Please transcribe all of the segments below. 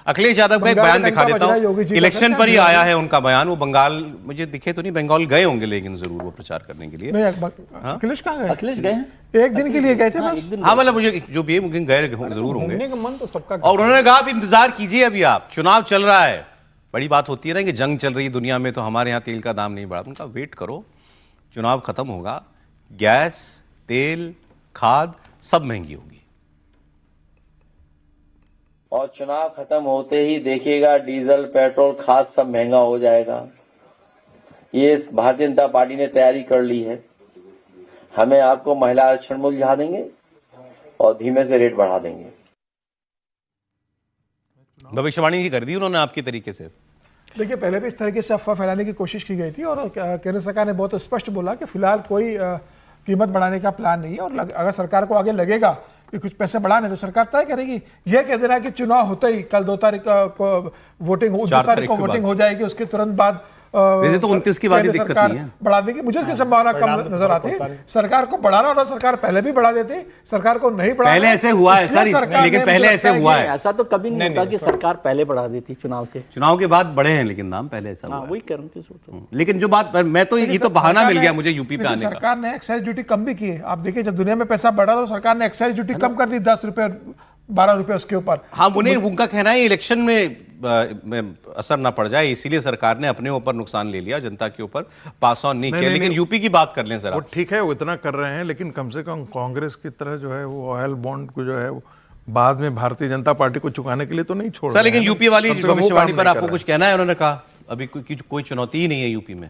अखिलेश यादव का एक बयान दिखा देता हूँ, इलेक्शन पर ही आया है उनका बयान। वो बंगाल, मुझे दिखे तो नहीं, बंगाल गए होंगे लेकिन जरूर वो प्रचार करने के लिए। अखिलेश कहाँ गए? अखिलेश गए हैं, एक दिन के लिए गए थे बस। हाँ मतलब मुझे जो भी है गए जरूर होंगे। घूमने का मन तो सबका। और उन्होंने कहा आप इंतजार कीजिए, अभी आप, चुनाव चल रहा है। बड़ी बात होती है ना कि जंग चल रही है दुनिया में, तो हमारे यहाँ तेल का दाम नहीं बढ़ा। उनका वेट करो, चुनाव खत्म होगा, गैस, तेल, खाद सब महंगी होगी। और चुनाव खत्म होते ही देखिएगा डीजल, पेट्रोल, खाद सब महंगा हो जाएगा। ये भारतीय जनता पार्टी ने तैयारी कर ली है। हमें आपको महिला आरक्षण मूल्य दिला देंगे और धीमे से रेट बढ़ा देंगे। भविष्यवाणी ही कर दी उन्होंने आपके तरीके से। देखिए, पहले भी इस तरीके से अफवाह फैलाने की कोशिश की गई थी और केंद्र सरकार ने बहुत स्पष्ट बोला कि फिलहाल कोई कीमत बढ़ाने का प्लान नहीं है। और अगर सरकार को आगे लगेगा कि कुछ पैसे बढ़ाने तो सरकार तय करेगी। यह कह देना कि चुनाव होते ही कल 2 तारीख को वोटिंग, 29 तारीख को वोटिंग हो जाएगी, उसके तुरंत बाद वैसे तो 29 की वाली दिक्कत नहीं है, बढ़ा देगी, मुझे इसकी संभावना कम नजर आती है। सरकार को बढ़ाना होता सरकार पहले भी बढ़ा देती, सरकार को नहीं बढ़ाना। पहले ऐसे हुआ है सर, लेकिन पहले ऐसे हुआ है। ऐसा तो कभी नहीं होता कि सरकार पहले बढ़ा देती चुनाव से। चुनाव के बाद बढ़े हैं लेकिन दाम, पहले ऐसा हुआ। वही करूँ। लेकिन जो बात, मैं तो ये तो बहाना मिल गया मुझे यूपी पे आने का। सरकार ने एक्साइज ड्यूटी कम भी की है। आप देखिए, जब दुनिया में पैसा बढ़ा तो सरकार ने एक्साइज ड्यूटी कम कर दी, 10 रुपए 12 रुपए उसके ऊपर। हाँ, उन्हें उनका कहना है इलेक्शन में असर ना पड़ जाए, इसीलिए सरकार ने अपने ऊपर नुकसान ले लिया, जनता के ऊपर पास ऑन नहीं किया। लेकिन यूपी की बात कर लें सर। वो ठीक है, वो इतना कर रहे हैं, लेकिन कम से कम कांग्रेस की तरह जो है वो ऑयल बॉन्ड को जो है वो बाद में भारतीय जनता पार्टी को चुकाने के लिए तो नहीं छोड़ सर। लेकिन यूपी वाली भविष्यवाणी पर आपको कुछ कहना है? उन्होंने कहा अभी कोई चुनौती ही नहीं है यूपी में।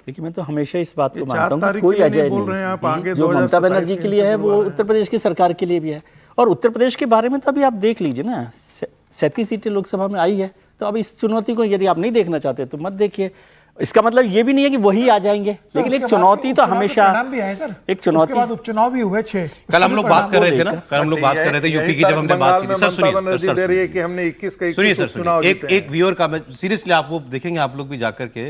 देखिए, मैं तो हमेशा इस बात को मानता हूँ कि कोई अजय बोल रहे हैं आप आगे, जो ममता बनर्जी के लिए है वो उत्तर प्रदेश की सरकार के लिए भी है। और उत्तर प्रदेश के बारे में तो अभी आप देख लीजिए ना, 37 सीटें लोकसभा में आई है। तो अब इस चुनौती को यदि आप नहीं देखना चाहते तो मत देखिए। इसका मतलब ये भी नहीं है कि वही आ जाएंगे, लेकिन एक चुनौती तो हमेशा एक चुनौती। उसके बाद उपचुनाव भी हुए 6। कल हम लोग बात कर रहे थे ना, कल हम लोग बात कर रहे थे यूपी की, जब हमने बात की थी। सर सुनिए, कि हमने 21 का सुनिए सर, एक व्यूअर का, सीरियसली आप वो देखेंगे, आप लोग भी जाकर के,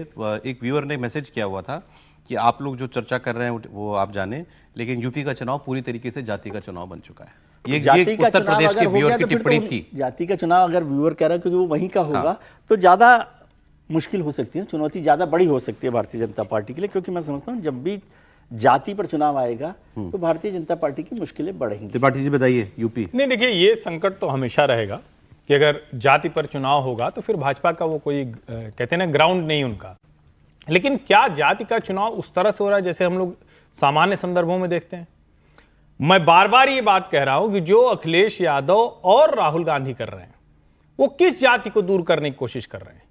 एक व्यूअर ने मैसेज किया हुआ था कि आप लोग जो चर्चा कर रहे हैं वो आप जाने, लेकिन यूपी का चुनाव पूरी तरीके से जाति का चुनाव बन चुका है। ये उत्तर प्रदेश के व्यूअर की टिप्पणी थी। जाति का चुनाव अगर व्यूअर कह रहा है क्योंकि वो वहीं का होगा, तो ज्यादा मुश्किल हो सकती है, चुनौती ज्यादा बड़ी हो सकती है भारतीय जनता पार्टी के लिए। क्योंकि मैं समझता हूँ जब भी जाति पर चुनाव आएगा तो भारतीय जनता पार्टी की मुश्किलें बढ़ेंगी। त्रिपाठी जी बताइए, यूपी। नहीं, देखिए, ये संकट तो हमेशा रहेगा कि अगर जाति पर चुनाव होगा तो फिर भाजपा का वो कोई कहते हैं ना ग्राउंड नहीं उनका। लेकिन क्या जाति का चुनाव उस तरह से हो रहा है जैसे हम लोग सामान्य संदर्भों में देखते हैं? मैं बार बार ये बात कह रहा हूं कि जो अखिलेश यादव और राहुल गांधी कर रहे हैं वो किस जाति को दूर करने की कोशिश कर रहे हैं।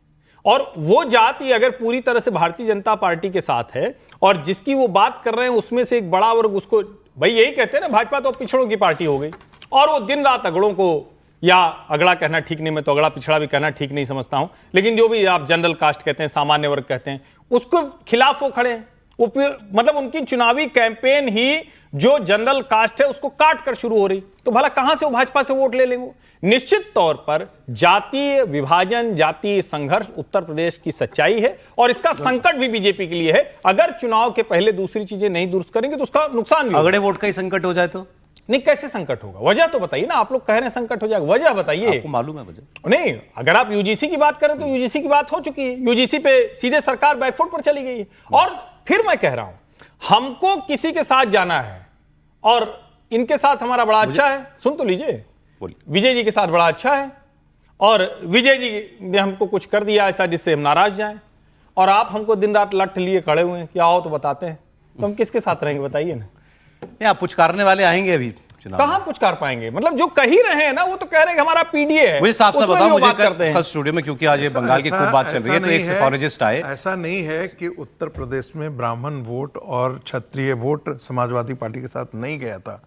और वो जाति अगर पूरी तरह से भारतीय जनता पार्टी के साथ है और जिसकी वो बात कर रहे हैं उसमें से एक बड़ा वर्ग उसको, भाई यही कहते हैं ना, भाजपा तो पिछड़ों की पार्टी हो गई और वो दिन रात अगड़ों को, या अगड़ा कहना ठीक नहीं, मैं तो अगड़ा पिछड़ा भी कहना ठीक नहीं समझता हूं, लेकिन जो भी आप जनरल कास्ट कहते हैं, सामान्य वर्ग कहते हैं, उसको खिलाफ वो खड़े हैं। वो मतलब उनकी चुनावी कैंपेन ही जो जनरल कास्ट है उसको काट कर शुरू हो रही, तो भला कहां से वो भाजपा से वोट ले लेंगे? निश्चित तौर पर जातीय विभाजन, जातीय संघर्ष उत्तर प्रदेश की सच्चाई है और इसका संकट भी बीजेपी के लिए है। अगर चुनाव के पहले दूसरी चीजें नहीं दुरुस्त करेंगे तो उसका नुकसान भी। अगड़े वोट का ही संकट हो जाए तो नहीं, कैसे संकट होगा? वजह तो बताइए ना। आप लोग कह रहे हैं संकट हो जाएगा, वजह बताइए। आपको मालूम है वजह? नहीं, अगर आप यूजीसी की बात करें तो यूजीसी की बात हो चुकी है, यूजीसी पे सीधे सरकार बैकफुट पर चली गई है। और फिर मैं कह रहा हूं, हमको किसी के साथ जाना है और इनके साथ हमारा बड़ा अच्छा है, सुन तो लीजिए, विजय जी के साथ बड़ा अच्छा है और विजय जी ने हमको कुछ कर दिया ऐसा जिससे हम नाराज जाएं, और आप हमको दिन रात लठ लिए खड़े हुए हैं कि आओ तो बताते हैं, तो हम किसके साथ रहेंगे बताइए ना? आप पुचकारने वाले आएंगे अभी चुनाव? कहां पुचकार पाएंगे? मतलब जो कह ही रहे हैं ना वो तो कह रहे हैं कि हमारा पीडीए है। मुझे साफ साफ बताओ, मुझे कल स्टूडियो में, क्योंकि आज ये बंगाल की खूब बात चल रही है, तो एक सेफोलॉजिस्ट आए। ऐसा नहीं है कि उत्तर प्रदेश में ब्राह्मण वोट और क्षत्रिय वोट समाजवादी पार्टी के साथ नहीं गया था।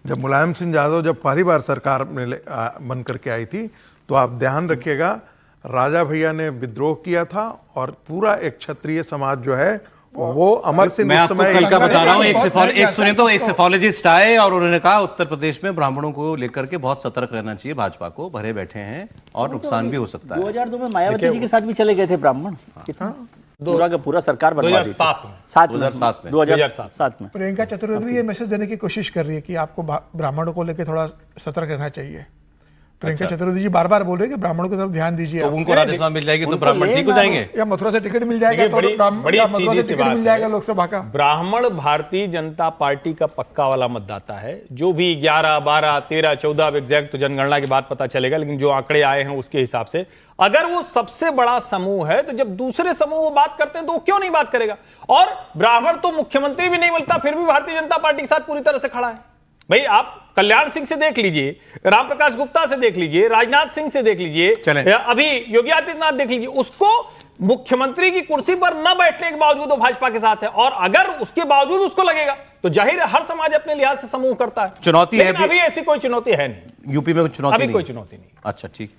जब मुलायम सिंह यादव जब पहली बार सरकार में बन करके आई थी, तो आप ध्यान रखिएगा, राजा भैया ने विद्रोह किया था और पूरा एक क्षत्रिय समाज जो है वो अमर सिंह मैं आपको कल का बता रहा हूं, एक सेफोलॉजिस्ट आए और उन्होंने कहा उत्तर प्रदेश में ब्राह्मणों को लेकर के बहुत सतर्क रहना चाहिए, भाजपा को भरे बैठे हैं और नुकसान भी हो सकता है। 2002 में मायावती जी के साथ भी चले गए थे ब्राह्मण, पूरा का पूरा सरकार बनवा दी 2007 में। प्रियंका चतुर्वेदी ये मैसेज देने की कोशिश कर रही है कि आपको ब्राह्मणों को लेकर थोड़ा सतर्क रहना चाहिए। प्रियंका चतुर्वेदी जी बार बार बोल रहे हैं कि ब्राह्मणों की तरफ ध्यान दीजिए तो आप। उनको राज्यसभा मिल जाएगी तो उनको ब्राह्मण ठीक हो जाएंगे। या मथुरा से टिकट मिल जाएगा तो देखिए, बड़ी या मथुरा से सीधी सी टिकट बात मिल जाएगा है। लोकसभा का। ब्राह्मण भारतीय जनता पार्टी का पक्का वाला मतदाता है। जो भी 11, 12, 13, 14 अब एग्जैक्ट तो जनगणना के बाद पता चलेगा, लेकिन जो आंकड़े आए हैं उसके हिसाब से अगर वो सबसे बड़ा समूह है तो जब दूसरे समूह वो बात करते हैं तो वो क्यों नहीं बात करेगा। और ब्राह्मण तो मुख्यमंत्री भी नहीं मिलता फिर भी भारतीय जनता पार्टी के साथ पूरी तरह से खड़ा है। भाई आप कल्याण सिंह से देख लीजिए, रामप्रकाश गुप्ता से देख लीजिए, राजनाथ सिंह से देख लीजिए, चलें। अभी योगी आदित्यनाथ देख लीजिए, उसको मुख्यमंत्री की कुर्सी पर न बैठने के बावजूद वो भाजपा के साथ है। और अगर उसके बावजूद उसको लगेगा तो जाहिर है हर समाज अपने लिहाज से समूह करता है। चुनौती है लेकिन अभी ऐसी कोई चुनौती है नहीं, यूपी में कुछ चुनौती अभी नहीं। कोई चुनौती नहीं। अच्छा ठीक।